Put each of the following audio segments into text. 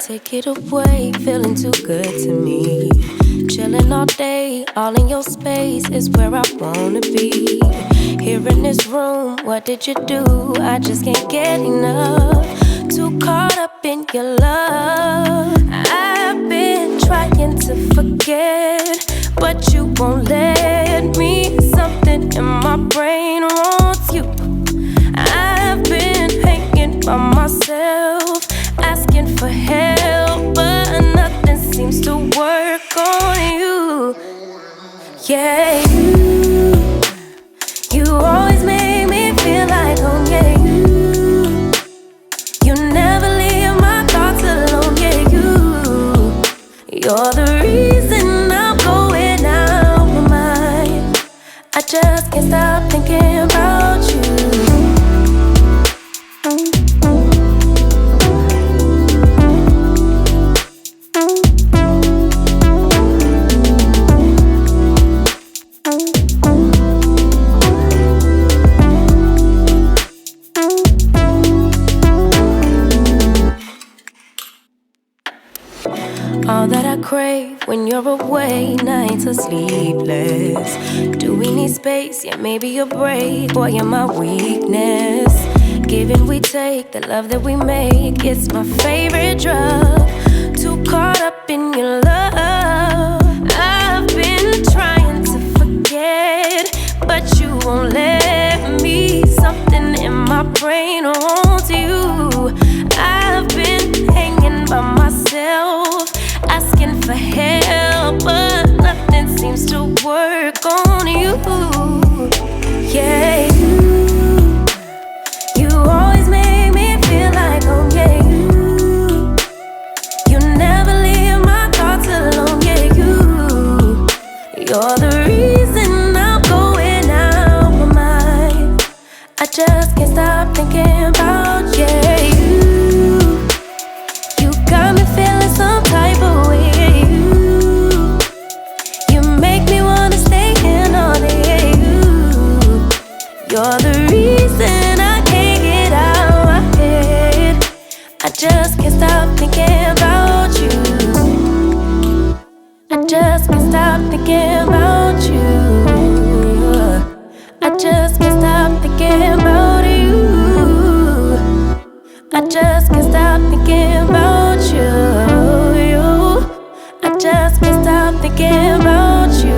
Take it away, feeling too good to me. Chilling all day, all in your space is where I wanna be. Here in this room, what did you do? I just can't get enough. Too caught up in your love. I've been trying to forget, but you won't let me. Something in my brain wants you. I've been hanging by myself, asking for help, but nothing seems to work on you. Yeah, you always make me feel like home. Yeah, you never leave my thoughts alone. Yeah, you're the reason I'm going out my mind. I just can't stop thinking about you. All that I crave when you're away, nights are sleepless. Do we need space? Yeah, maybe a break. Boy, you're my weakness. Give and we take, the love that we make, it's my favorite drug. Too caught up in your love. I've been trying to forget, but you won't let me. Something in my brain wants you. I've been hanging by myself, asking for help, but nothing seems to work on you. Yeah, you always make me feel like home. Yeah, you never leave my thoughts alone. Yeah, you're the reason I'm going out my mind. I just can't stop thinking about you. You got me feeling some type of way. You make me wanna stay in all day. You're the reason I can't get out my head. I just can't stop thinking about you. I just can't stop thinking about you. I just can't stop thinking about you. I just can't stop thinking about you. I just can't stop thinking about you.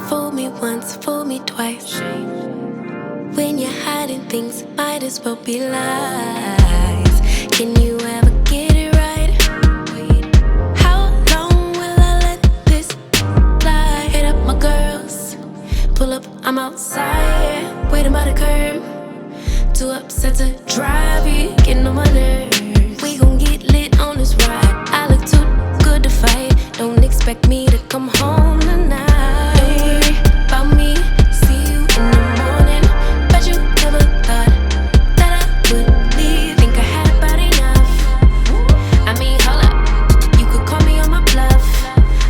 Fool me once, fool me twice. When you're hiding things, might as well be lies. Can you ever get it right? How long will I let this lie? Hit up my girls, pull up, I'm outside, waiting by the curb. Too upset to drive it, getting on my nerves. We gon' get lit on this ride. I look too good to fight. Don't expect me to come home tonight. Don't worry about me, see you in the morning. Bet you never thought that I would leave. Think I had about enough. I mean, hold up, you could call me on my bluff.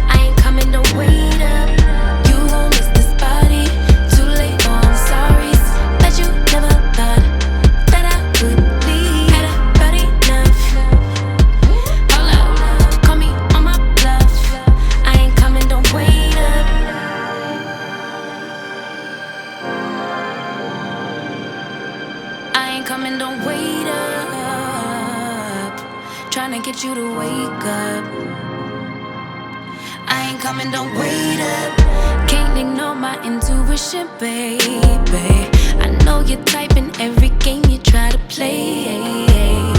I ain't coming, don't wait up. You gon' miss this body, too late, oh I'm sorry. Bet you never thought that I would leave. Had about enough. Hold up, call me on my bluff. I ain't coming, don't wait up. I ain't coming, don't wait up. Tryna get you to wake up. I ain't coming, don't wait up. Can't ignore my intuition, baby. I know you're typing every game you try to play.